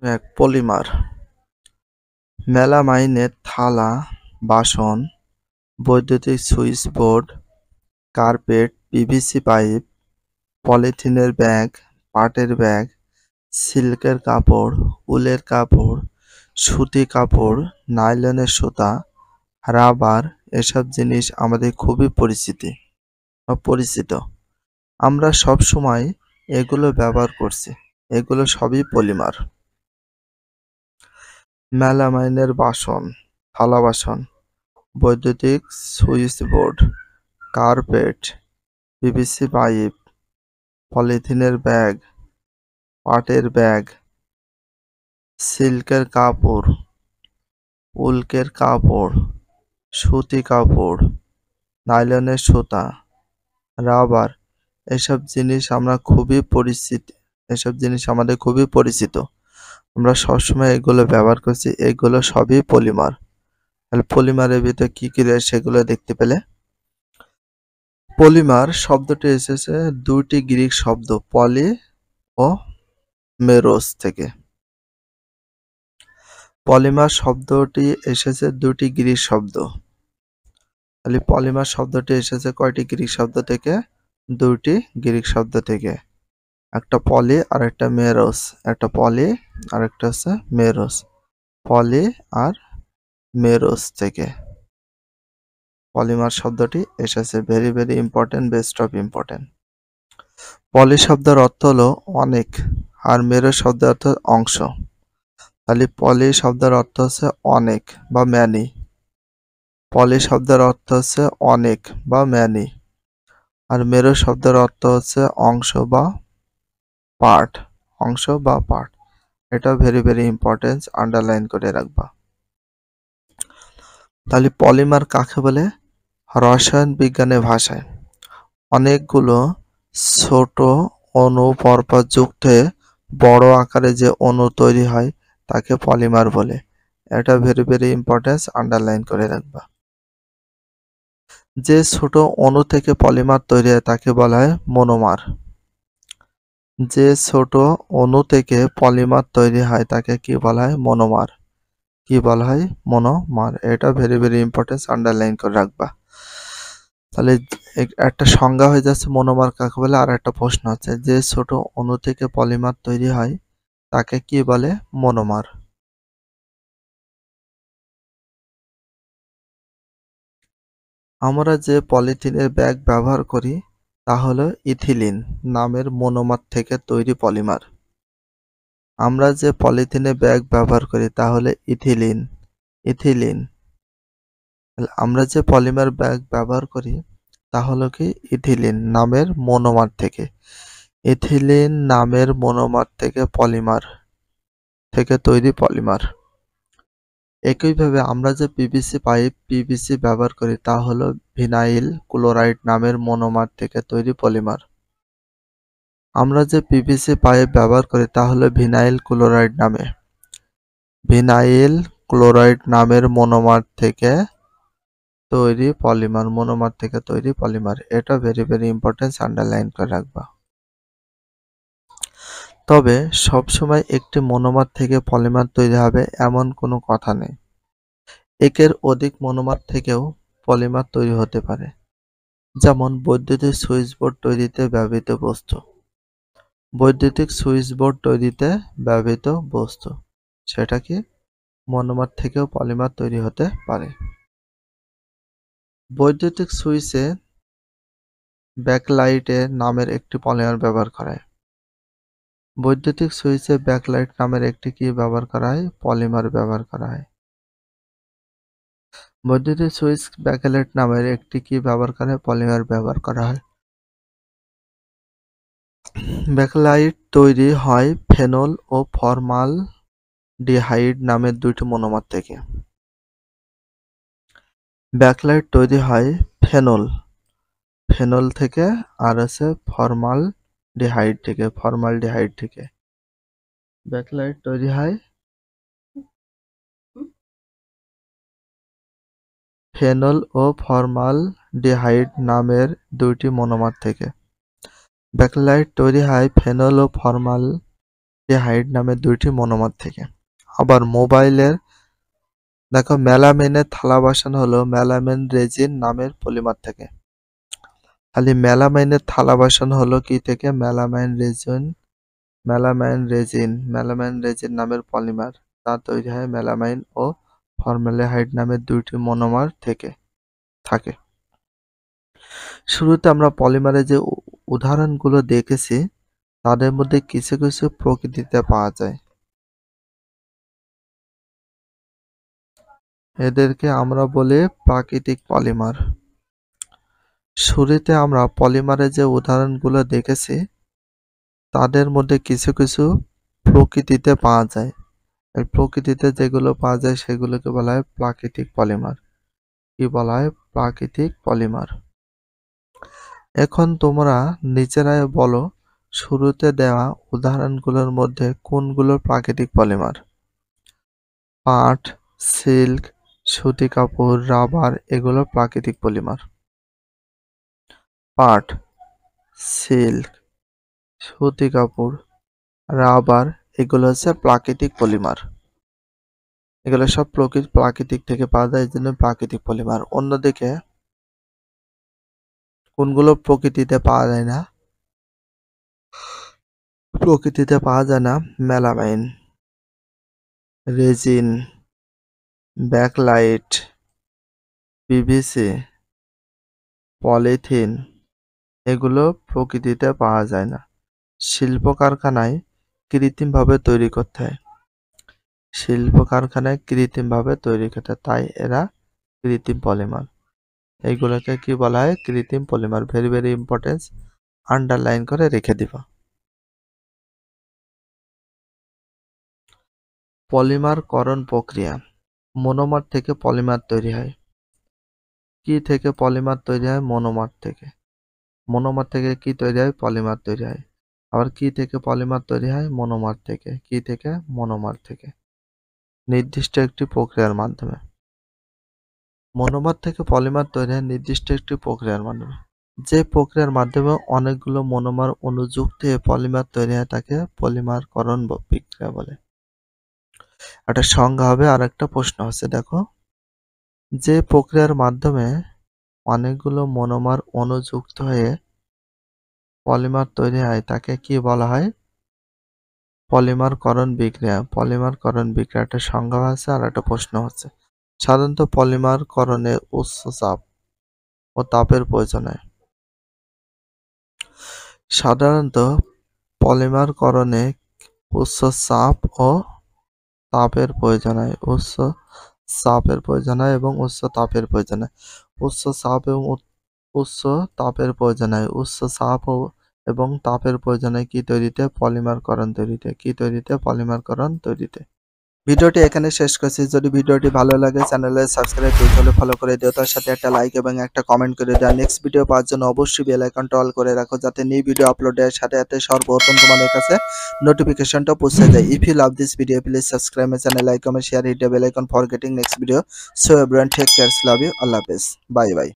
এক পলিমার মেলামাইনের থালা, বাসন, বৈদ্যুতিক switch board, carpet, PVC pipe, পলিথিনের ব্যাগ, পাটের ব্যাগ, সিল্কের কাপড়, উলের কাপড়, সুতি কাপড়, নাইলনের সুতা, রাবার এসব জিনিস আমাদের খুবই পরিচিত। আমরা সবসময় এগুলো ব্যবহার করছি। এগুলো সবই পলিমার। মেলামাইনের বাসন, থালা বাসন, বৈদ্যুতিক switch board, carpet, PVC pipe, পলিথিনের ব্যাগ, পাটের ব্যাগ, সিল্কের কাপড়, উলকের কাপড়, সুতি কাপড়, নাইলনের সুতা, রাবার এসব জিনিস আমাদের খুবই পরিচিত। আমরা সবসময় এগুলো ব্যবহার করছি। এগুলো সবই পলিমার। তাহলে পলিমারের ভিতরে কি কি রয়েছে সেগুলো দেখতে পেলে। পলিমার শব্দটি এসেছে দুইটি গ্রিক শব্দ পলি ও মেরোস থেকে। পলিমার শব্দটি এসেছে দুটি গ্রিক শব্দ। তাহলে পলিমার শব্দটি এসেছে কয়টি গ্রিক শব্দ থেকে? দুইটি গ্রিক শব্দ থেকে। একটা পলি আর একটা মেরোস। একটা পলি আর একটা হচ্ছে মেরোস। পলি আর মেরোস থেকে পলিমার শব্দটি এসেছে। Very very important, best of important. Poly শব্দের অর্থ হলো অনেক আর মেরোস শব্দের অর্থ অংশ। তাহলে পলি শব্দের অর্থ হচ্ছে অনেক বা ম্যানি। পলি শব্দের অর্থ হচ্ছে অনেক বা ম্যানি। আর মেরোস শব্দের অর্থ হচ্ছে অংশ বা পার্ট। অংশ বা পার্ট। এটা ভেরি ভেরি ইম্পর্টেন্ট, আন্ডারলাইন করে রাখবা। তাহলে পলিমার কাকে বলে? রসায়ন বিজ্ঞানের ভাষায় অনেকগুলো ছোট অণু পরপর যুক্ত হয়ে বড় আকারে যে অণু তৈরি হয় তাকে পলিমার বলে। এটা ভেরি ভেরি ইম্পর্টেন্ট, আন্ডারলাইন করে রাখবা। যে ছোট অণু থেকে পলিমার তৈরি হয় তাকে বলা হয় মনোমার। যে ছোট অণু থেকে পলিমার তৈরি হয় তাকে কি বলা হয়? মনোমার। কি বলা হয়? মনোমার। এটা ভেরি ভেরি ইম্পর্টেন্ট, আন্ডারলাইন করে রাখবা। তাহলে একটা সংজ্ঞা হয়ে যাচ্ছে মনোমার কাকে বলে। আর একটা প্রশ্ন আছে, যে ছোট অণু থেকে পলিমার তৈরি হয় তাকে কি বলে? মনোমার। আমরা যে পলিথিনের ব্যাগ ব্যবহার করি তা হলো ইথিলিন নামের মনোমার থেকে তৈরি পলিমার। আমরা যে পলিথিনের ব্যাগ ব্যবহার করি তা হলো ইথিলিন। আমরা যে পলিমার ব্যাগ ব্যবহার করি তা হলো কি? ইথিলিন নামের মনোমার থেকে। ইথিলিন নামের মনোমার থেকে তৈরি পলিমার। একইভাবে আমরা যে পিভিসি ব্যবহার করি তা হলো ভিনাইল ক্লোরাইড নামের মনোমার থেকে তৈরি পলিমার। আমরা যে পিভিসি পাইপ ব্যবহার করি তা হলো ভিনাইল ক্লোরাইড নামের মনোমার থেকে তৈরি পলিমার। এটা ভেরি ভেরি ইম্পর্টেন্ট, আন্ডারলাইন করে রাখবা। তবে সবসময় একটি মনোমার থেকে পলিমার তৈরি হবে এমন কোনো কথা নেই। একের অধিক মনোমার থেকেও পলিমার তৈরি হতে পারে। যেমন বৈদ্যুতিক সুইচ বোর্ড তৈরিতে ব্যবহৃত বস্তু সেটা কি? মনোমার থেকেও পলিমার তৈরি হতে পারে। বৈদ্যুতিক সুইচে ব্যাকলাইট নামের একটি পলিমার ব্যবহার করা হয়। বৈদ্যুতিক সুইচে ব্যাকলাইট নামের একটি কি ব্যবহার করা হয়? পলিমার ব্যবহার করা হয়। বৈদ্যুতিক সুইচ ব্যাকলাইট নামের একটি কি ব্যবহার করা হয়? পলিমার ব্যবহার করা হয়। ব্যাকলাইট তৈরি হয় ফেনল ও ফর্মালডিহাইড নামের দুইটি মনোমার থেকে। ব্যাকলাইট তৈরি হয় ফেনল থেকে আর আছে ফর্মালডিহাইড থেকে। ব্যাকলাইট তৈরি হয় ফেনল ও ফর্মালডিহাইড নামের দুইটি মনোমার থেকে। ব্যাকলাইট তৈরি হয় ফেনল ও হাইড নামের দুইটি মনোমার থেকে। আবার মোবাইলের দেখো মেলামিনের থালা বাসন হলো মেলামিন রেজিন নামের পলিমার থেকে। খালি মেলামাইনের থালা বাসন হলো কি থেকে? মেলামাইন রেজিন নামের পলিমার, তা তৈরি হয় মেলামাইন ও ফর্মালডিহাইড নামের দুইটি মনোমার থেকে থাকে। শুরুতে আমরা পলিমারের যে উদাহরণগুলো দেখেছি তাদের মধ্যে কিছু কিছু প্রকৃতিতে পাওয়া যায়, এদেরকে আমরা বলি প্রাকৃতিক পলিমার। শুরুতে আমরা পলিমারের যে উদাহরণগুলো দেখেছি তাদের মধ্যে কিছু কিছু প্রকৃতিতে পাওয়া যায়। এই প্রকৃতিতে যেগুলো পাওয়া যায় সেগুলোকে বলা হয় প্রাকৃতিক পলিমার। কি বলা হয়? প্রাকৃতিক পলিমার। এখন তোমরা নিজেরাই বলো শুরুতে দেওয়া উদাহরণগুলোর মধ্যে কোনগুলো প্রাকৃতিক পলিমার? পাট, সিল্ক, সুতি কাপড়, রাবার এগুলো প্রাকৃতিক পলিমার। পাট, সিল্ক, সুতি কাপড়, রাবার এগুলো হচ্ছে প্রাকৃতিক পলিমার। এগুলো সব প্রাকৃতিক থেকে পাওয়া যায়, এই জন্য প্রাকৃতিক পলিমার। অন্যদিকে কোনগুলো প্রকৃতিতে পাওয়া যায় না? প্রকৃতিতে পাওয়া যায় না melamine, resin, bakelite, PVC, polythene এগুলো প্রকৃতিতে পাওয়া যায় না। শিল্প কারখানায় কৃত্রিমভাবে তৈরি করতে হয়। তাই এরা কৃত্রিম পলিমার। এইগুলোকে কি বলা হয়? কৃত্রিম polymer. Very very important, underline করে রেখে দিবা। পলিমারকরণ প্রক্রিয়া। মনোমার থেকে পলিমার তৈরি হয়। কি থেকে পলিমার তৈরি হয়? মনোমার থেকে। মনোমার থেকে কি তৈরি হয়? পলিমার তৈরি হয়। আবার কি থেকে পলিমার তৈরি হয়? মনোমার থেকে। কি থেকে? মনোমার থেকে। নির্দিষ্ট একটি প্রক্রিয়ার মাধ্যমে। মনোমার থেকে পলিমার তৈরি হয় নির্দিষ্ট একটি প্রক্রিয়ার মাধ্যমে। যে প্রক্রিয়ার মাধ্যমে অনেকগুলো মনোমার অণু যুক্ত হয়ে পলিমার তৈরি হয় তাকে পলিমারকরণ প্রক্রিয়া বলে। একটা সংজ্ঞা হবে আর একটা প্রশ্ন আছে, দেখো। যে প্রক্রিয়ার মাধ্যমে অনেকগুলো মনোমার অণু যুক্ত হয়ে পলিমার তৈরি হয় তাকে কি বলা হয়? পলিমারকরণ বিক্রিয়া। পলিমারকরণ বিক্রিয়া একটা সংজ্ঞা আছে আর একটা প্রশ্ন হচ্ছে। সাধারণত পলিমারকরণে উচ্চ চাপ ও তাপের প্রয়োজন হয়। সাধারণত পলিমারকরণে উচ্চ চাপ ও তাপের প্রয়োজন হয়। উচ্চ তাপের প্রয়োজন হয়। উচ্চ চাপ এবং তাপের প্রয়োজন হয় কি তৈরিতে? পলিমারকরণ তৈরিতে। কি তৈরিতে? পলিমারকরণ তৈরিতে। ভিডিওটি এখানে শেষ করছি। যদি ভিডিওটি ভালো লাগে চ্যানেলে সাবস্ক্রাইব করতে হলে ফলো করে দিও, তার সাথে একটা লাইক এবং একটা কমেন্ট করে দাও। নেক্সট ভিডিও পাওয়ার জন্য অবশ্যই বেল আইকনটা অল করে রাখো, যাতে নিউ ভিডিও আপলোডের সাথে সাথে সর্বপ্রথম তোমাদের কাছে নোটিফিকেশনটা পৌঁছে যায়। If you love this video please subscribe my channel, like, comment, share, hit the bell icon for getting next video. So everyone take care, love you, আল্লাহ হাফেজ, বাই বাই।